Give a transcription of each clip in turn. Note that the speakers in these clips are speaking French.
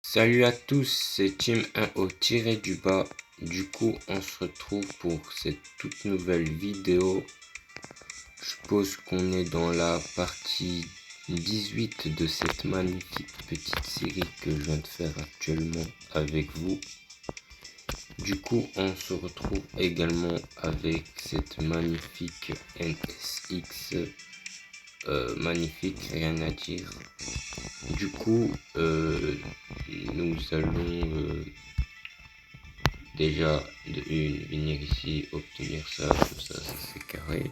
Salut à tous, c'est Team 1O-du-bas. Du coup, on se retrouve pour cette toute nouvelle vidéo. Je suppose qu'on est dans la partie 18 de cette magnifique petite série que je viens de faire actuellement avec vous. Du coup, on se retrouve également avec cette magnifique NSX. Magnifique, rien à dire. Du coup, nous allons déjà venir ici, obtenir ça, comme ça c'est carré.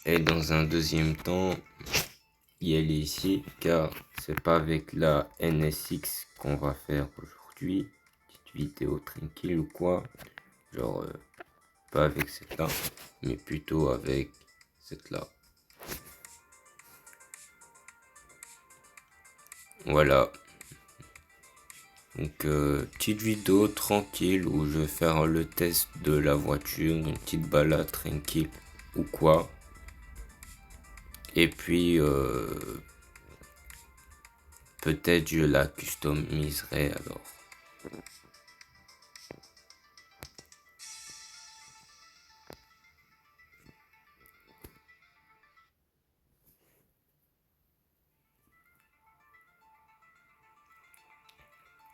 Et dans un deuxième temps, y aller ici, car c'est pas avec la NSX qu'on va faire aujourd'hui. Petite vidéo tranquille ou quoi. Genre, pas avec cette là, mais plutôt avec cette là. Voilà. Donc, petite vidéo tranquille où je vais faire le test de la voiture, une petite balade tranquille ou quoi. Et puis, peut-être je la customiserai alors.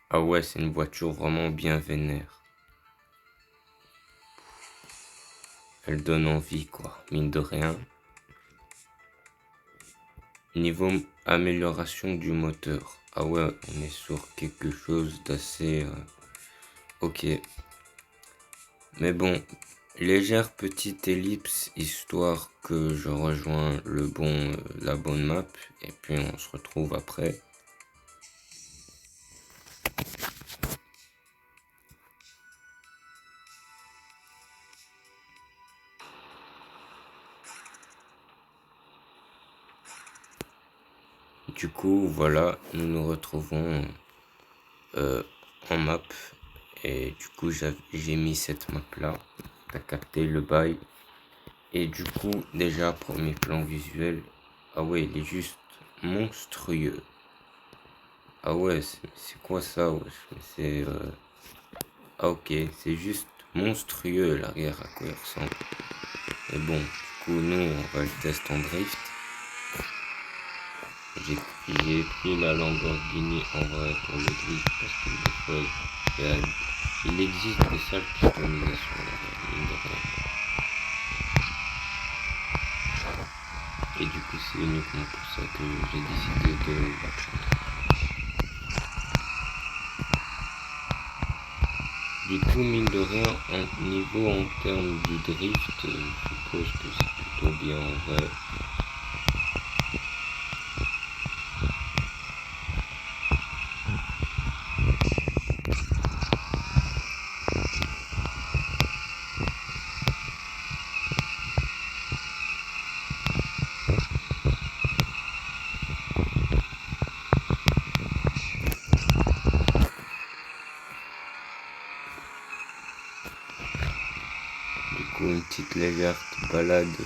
Ah ouais, c'est une voiture vraiment bien vénère. Elle donne envie quoi, mine de rien. Niveau amélioration du moteur. Ah ouais, on est sur quelque chose d'assez... ok. Mais bon, légère petite ellipse histoire que je rejoins la bonne map et puis on se retrouve après. Du coup, voilà, nous nous retrouvons en map et du coup j'ai mis cette map là, t'as capté le bail. Et du coup, déjà, premier plan visuel, ah ouais, il est juste monstrueux. Ah ouais, c'est quoi ça, wesh? C'est... ah ok, c'est juste monstrueux l'arrière à quoi il ressemble. Mais bon, du coup, nous, on va le tester en drift. J'ai pris la Lamborghini en vrai pour le drift parce que des fois, il existe des salles customisations derrière, mine de rien. Et du coup, c'est uniquement pour ça que j'ai décidé de la prendre. Du coup, mine de rien, en termes du drift, je suppose que c'est plutôt bien en vrai. Du coup, une petite légère balade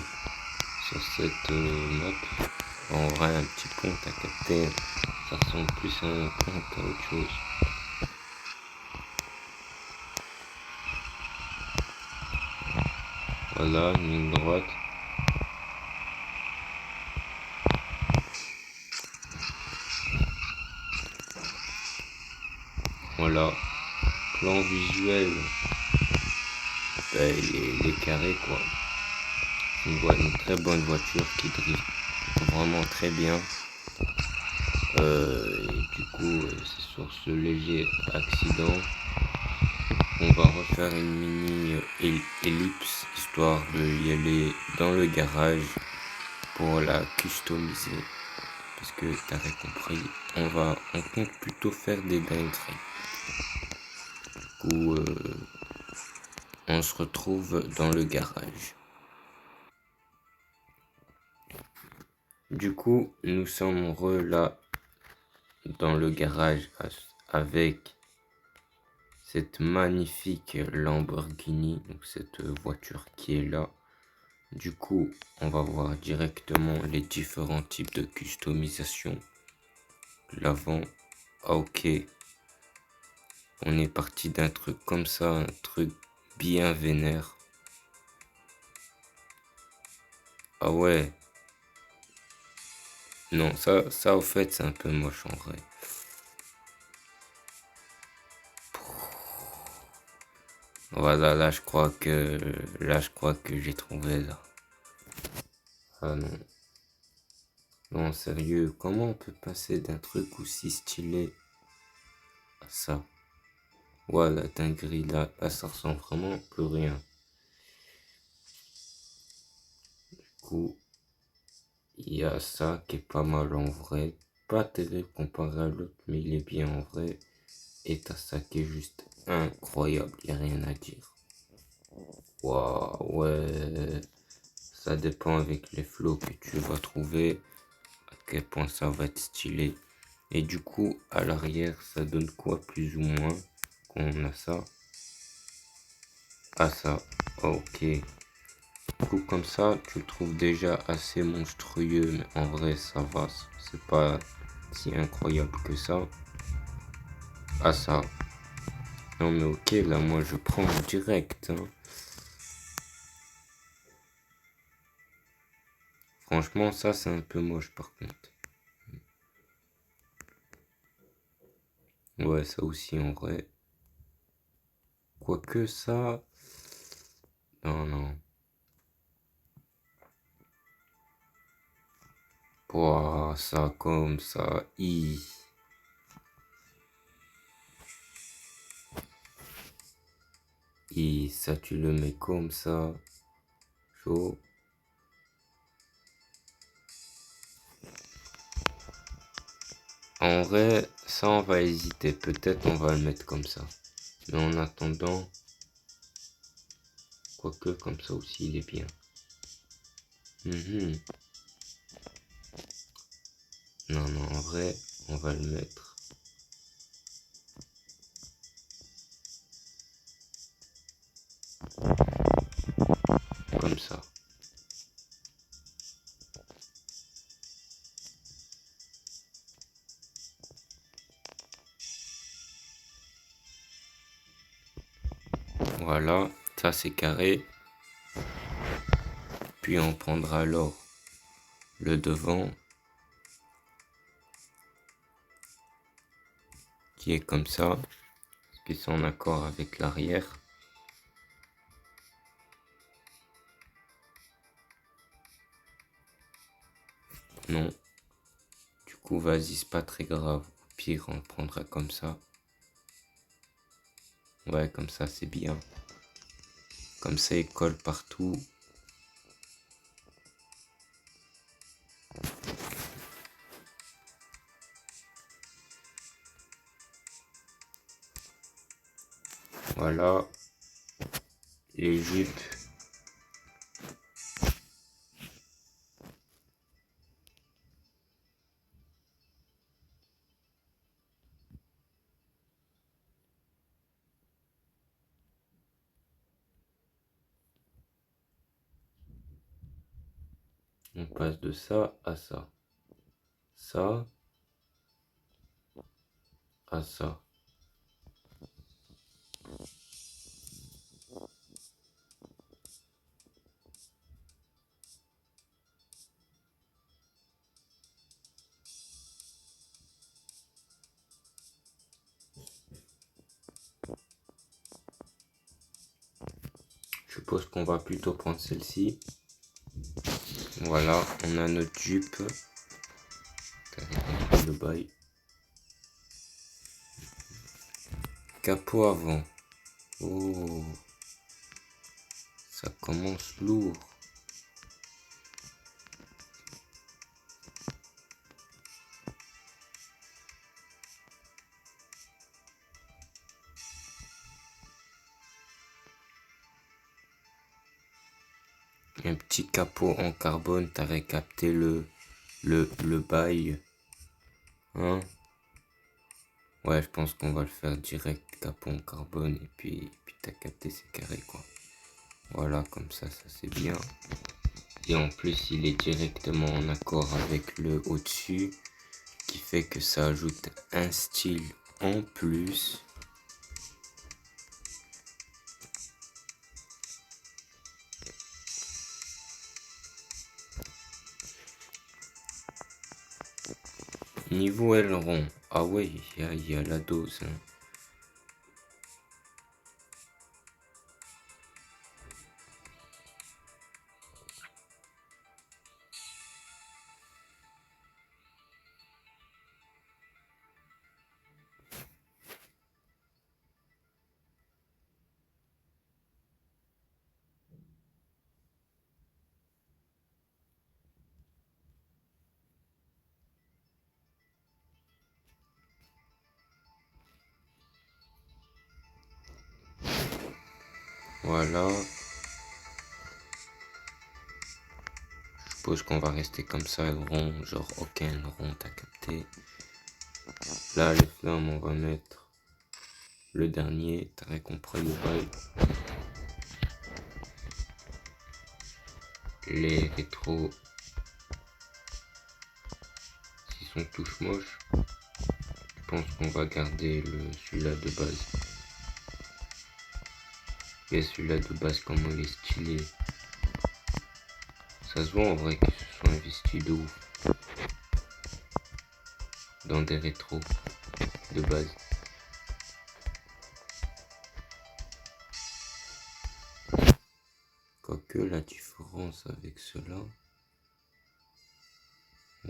sur cette map. En vrai, un petit pont à capter, ça ressemble plus à un pont qu'à autre chose. Voilà, une ligne droite. Voilà, plan visuel, il est carré quoi. Une très bonne voiture qui drift vraiment très bien. Et du coup, c'est sur ce léger accident on va refaire une mini ellipse histoire de y aller dans le garage pour la customiser. Parce que t'avais compris, on compte plutôt faire des dingueries. Du coup, on se retrouve dans le garage. Du coup, nous sommes là dans le garage avec cette magnifique Lamborghini, donc cette voiture qui est là. Du coup, on va voir directement les différents types de customisation. L'avant, ah ok, On est parti d'un truc comme ça, un truc bien vénère. Ah ouais. Non, ça au fait, c'est un peu moche en vrai. Voilà, là, je crois que j'ai trouvé là. Ah non. Non, sérieux, comment on peut passer d'un truc aussi stylé à ça? Ouais, la dinguerie, là, ça ressemble vraiment plus rien. Du coup, il y a ça qui est pas mal en vrai. Pas terrible comparé à l'autre, mais il est bien en vrai. Et t'as ça qui est juste incroyable, y a rien à dire. Waouh, ouais. Ça dépend avec les flots que tu vas trouver, à quel point ça va être stylé. Et du coup, à l'arrière, ça donne quoi plus ou moins qu'on a ça? Ah ça, ok. Du coup, comme ça, tu le trouves déjà assez monstrueux, mais en vrai, ça va. C'est pas si incroyable que ça. Ah ça. Non mais ok, là, moi, je prends direct, hein. Franchement, ça, c'est un peu moche, par contre. Ouais, ça aussi, en vrai. Quoique ça... Non, non. Ouah, ça comme ça. Ça tu le mets comme ça. Chaud. En vrai, ça on va hésiter. Peut-être on va le mettre comme ça. Mais en attendant, quoique comme ça aussi il est bien. Mhm. Non, non, en vrai, on va le mettre comme ça. Voilà, ça c'est carré. Puis on prendra alors le devant qui est comme ça, qui sont en accord avec l'arrière. Non, du coup vas-y, c'est pas très grave. Au pire, on prendra comme ça. Ouais, comme ça c'est bien. Comme ça il colle partout. Voilà, les jupes. On passe de ça à ça. Ça à ça. Je suppose qu'on va plutôt prendre celle-ci. Voilà, on a notre jupe. Le bail. Capot avant. Oh, ça commence lourd. Un petit capot en carbone, t'avais capté le bail. Hein? Ouais, je pense qu'on va le faire direct, capot en carbone, et puis t'as capté, c'est carré quoi. Voilà, comme ça c'est bien. Et en plus, il est directement en accord avec le au-dessus, qui fait que ça ajoute un style en plus. Niveau aileron. Ah ouais, il y a la dose. Hein. Voilà. Je suppose qu'on va rester comme ça, aileron. Genre, aucun aileron, t'as capté. Là, les flammes, on va mettre le dernier. T'as compris le bail. Les rétros, s'ils sont tous moches, je pense qu'on va garder celui-là de base. Et celui-là de base, comment il est stylé. Ça se voit en vrai qu'ils se sont investis de ouf dans des rétros de base. Quoique la différence avec ceux-là,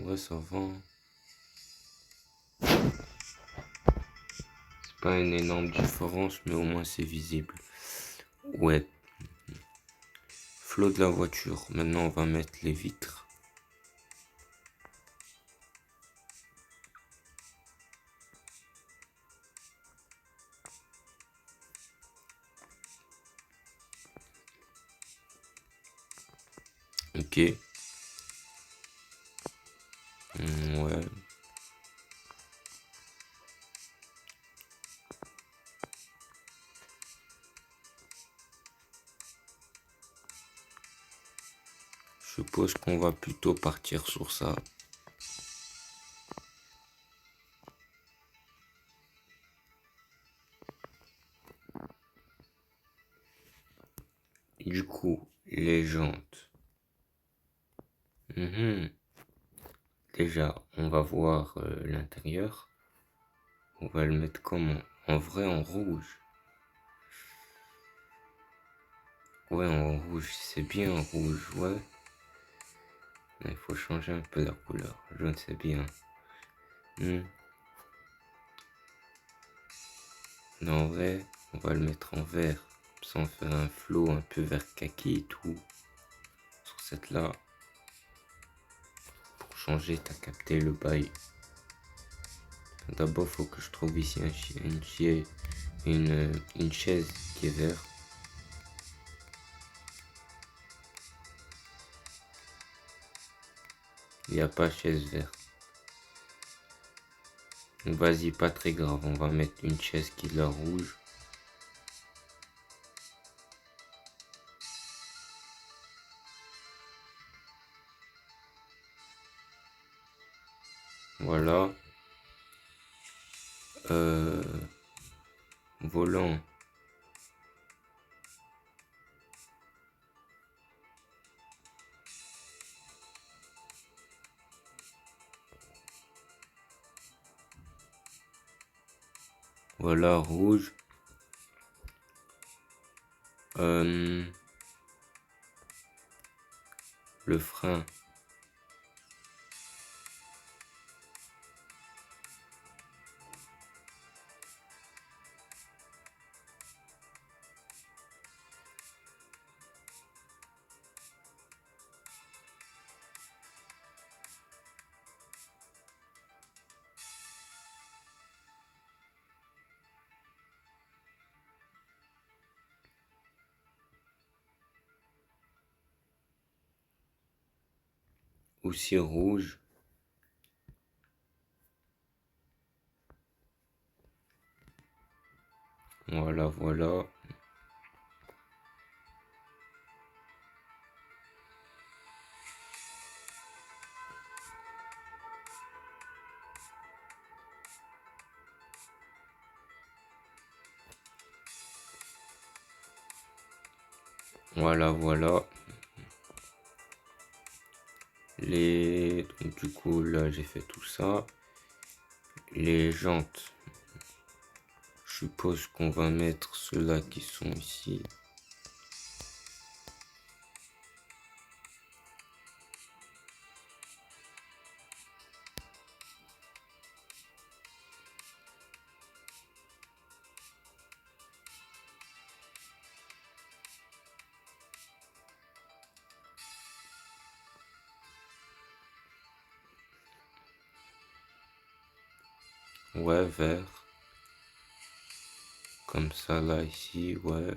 ouais, ça va. C'est pas une énorme différence, mais au moins c'est visible. Ouais. Flot de la voiture. Maintenant, on va mettre les vitres. Ok. Ouais. Je suppose qu'on va plutôt partir sur ça. Du coup, les jantes. Déjà, on va voir l'intérieur. On va le mettre comment? En vrai, en rouge. Ouais, en rouge, c'est bien en rouge, ouais. Mais il faut changer un peu la couleur. Jaune, c'est bien. Non, en vrai, on va le mettre en vert. Sans faire un flow un peu vert kaki et tout. Sur cette là. Pour changer, t'as capté le bail. D'abord, faut que je trouve ici une chaise qui est verte. Il n'y a pas chaise verte. Vas-y, pas très grave. On va mettre une chaise qui est la rouge. Voilà. Volant. Voilà, rouge. Le frein. Aussi rouge. Voilà, voilà. Voilà, voilà. Donc, du coup, là, j'ai fait tout ça. les jantes, je suppose qu'on va mettre ceux-là qui sont ici. Ouais, vert. Comme ça, là, ici, ouais.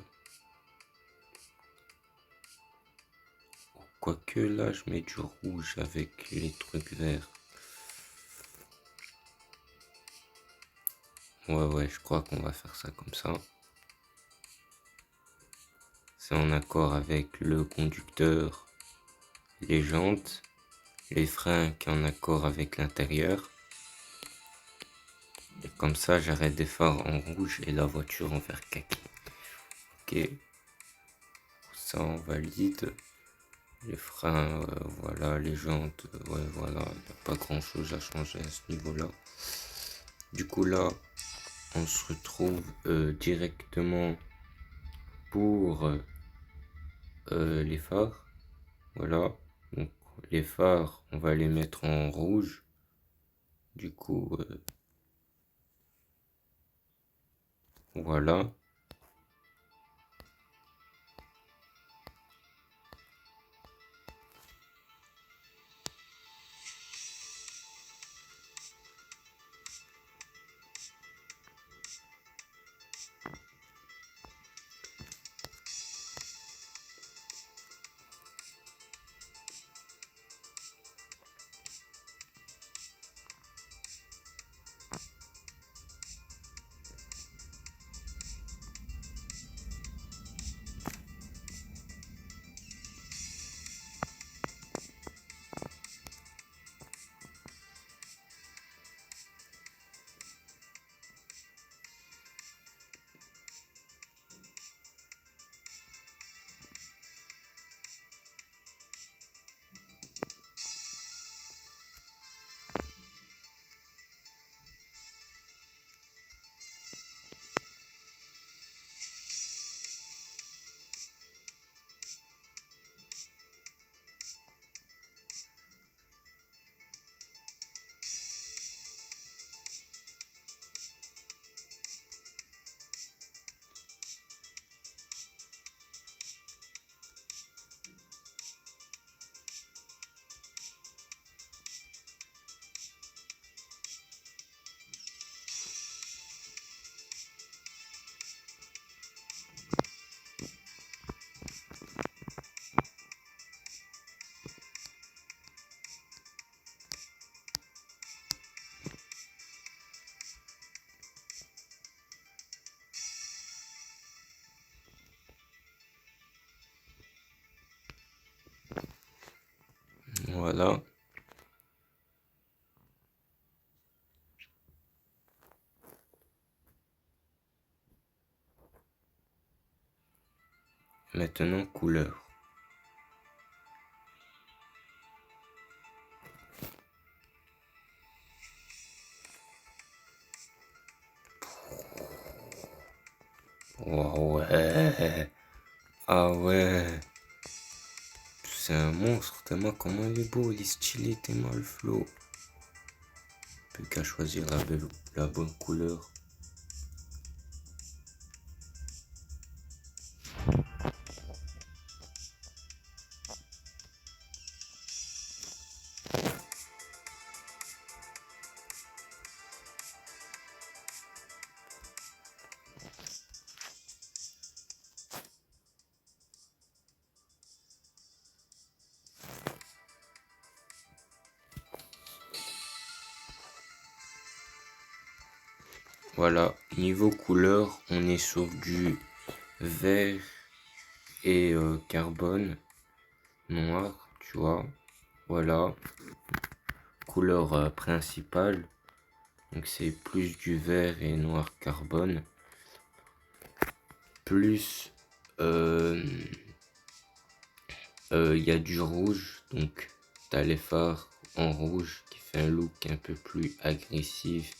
Quoique, là, je mets du rouge avec les trucs verts. Ouais, je crois qu'on va faire ça comme ça. C'est en accord avec le conducteur, les jantes, les freins qui est en accord avec l'intérieur. Et comme ça, j'arrête des phares en rouge et la voiture en vert kaki. Ok, ça on valide. Les freins, voilà, les jantes, ouais, voilà, il n'y a pas grand chose à changer à ce niveau-là. Du coup, là, on se retrouve directement pour les phares. Voilà, donc les phares, on va les mettre en rouge. Du coup, voilà. Voilà. Maintenant, couleur. Oh, ouais. Ah ouais. C'est un monstre. T'es moi comment il est beau, il est stylé, t'es moi le flow. Plus qu'à choisir la bonne couleur. Voilà, niveau couleur, on est sur du vert et carbone noir, tu vois. Voilà, couleur principale. Donc c'est plus du vert et noir carbone. Plus il y a du rouge, donc t'as les phares en rouge qui fait un look un peu plus agressif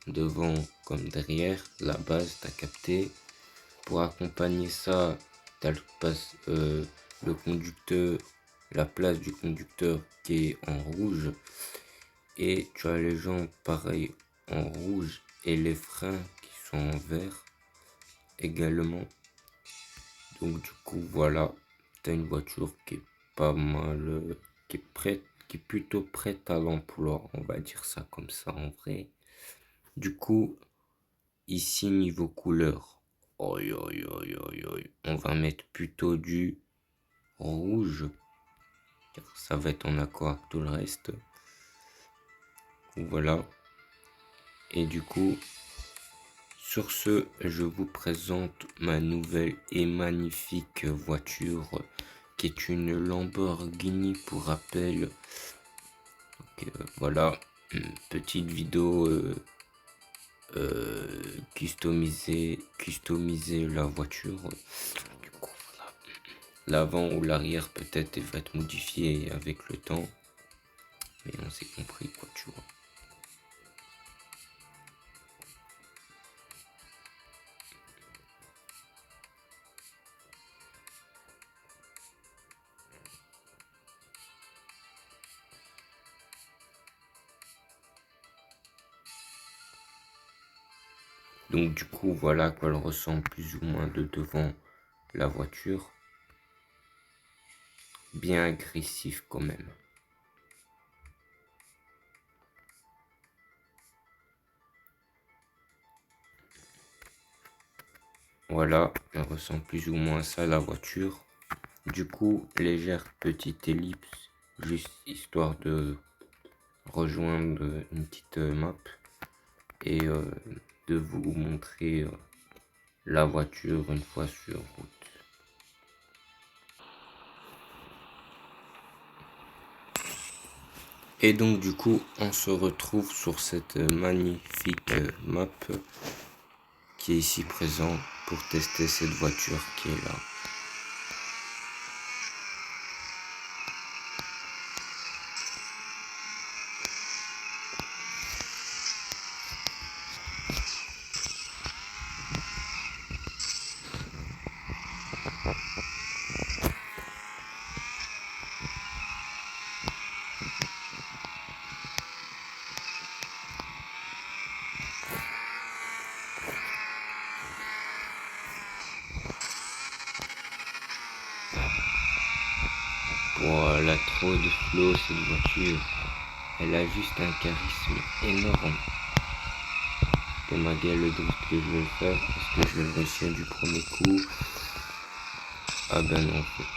devant comme derrière, la base, t'as capté. Pour accompagner ça, t'as le conducteur, la place du conducteur qui est en rouge. Et tu as les jambes pareil en rouge et les freins qui sont en vert également. Donc du coup voilà, t'as une voiture qui est pas mal, qui est prête, qui est plutôt prête à l'emploi, on va dire ça comme ça en vrai. Du coup, ici niveau couleur, oi, oi, oi, oi, oi, on va mettre plutôt du rouge, car ça va être en accord avec tout le reste. Voilà. Et du coup, sur ce, je vous présente ma nouvelle et magnifique voiture qui est une Lamborghini pour rappel. Donc, voilà, une petite vidéo customiser la voiture. Du coup, voilà. L'avant ou l'arrière peut-être va être modifié avec le temps. Mais on s'est compris quoi, tu vois. Donc du coup, voilà à quoi elle ressemble plus ou moins de devant la voiture. Bien agressif quand même. Voilà, elle ressemble plus ou moins à ça la voiture. Du coup, légère petite ellipse, juste histoire de rejoindre une petite map et de vous montrer la voiture une fois sur route. Et donc du coup, on se retrouve sur cette magnifique map qui est ici présent pour tester cette voiture qui est là. Oh, elle a trop de flow cette voiture. Elle a juste un charisme énorme. Et ma gueule, le drift que je vais faire, est-ce que je vais le réussir du premier coup? Ah ben non en fait.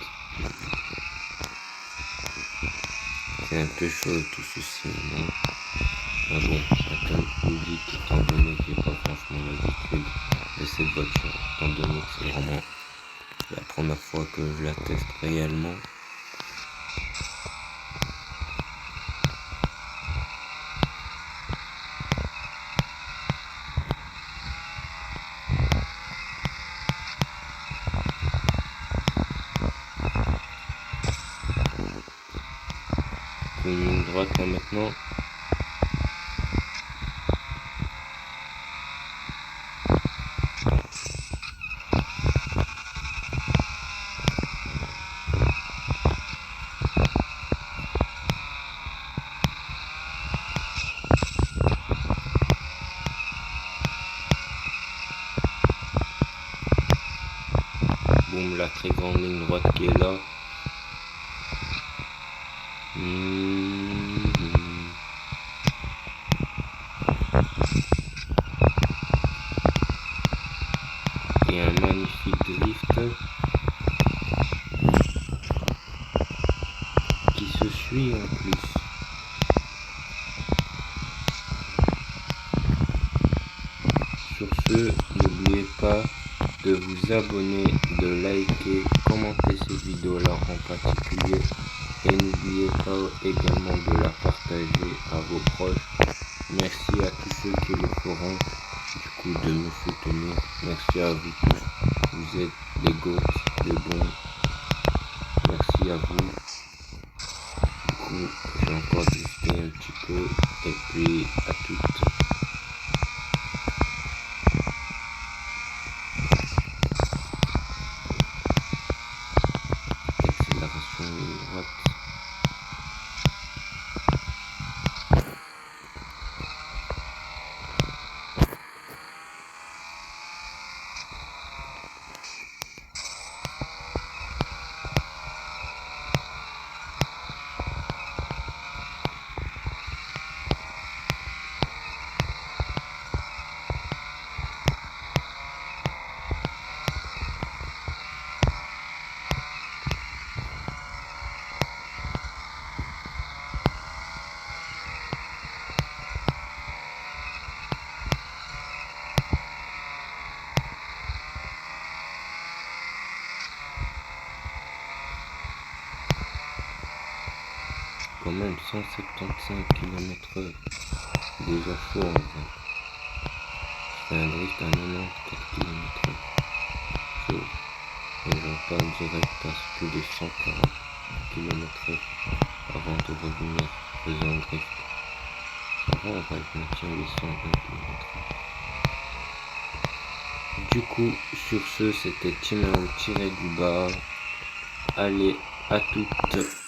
C'est un peu chaud tout ceci, non? Mais bon, ça tombe logique étant donné que j'ai pas franchement l'habitude de cette voiture. Étant donné que c'est vraiment la première fois que je la teste réellement. Une ligne droite là maintenant. Boum, la très grande ligne droite qui est là. Et un magnifique drift qui se suit en plus. Sur ce, n'oubliez pas de vous abonner, de liker, commenter cette vidéo là en particulier et n'oubliez pas également de la partager à vos proches. Merci à tous ceux qui le feront, du coup de me soutenir. Merci à vous tous, vous êtes des goats, des bons. Merci à vous. Du coup, j'ai encore drifté un petit peu et puis à toutes. quand même 175 km/h. Déjà chaud en vrai. Je fais un drift à 94 km/h. Chaud. Et je repars direct à plus de 140 km/h avant de revenir faisant un drift. Ça va, je maintiens les 120 km/h. Du coup, sur ce, c'était Timan tiré du bas. Allez, à toutes.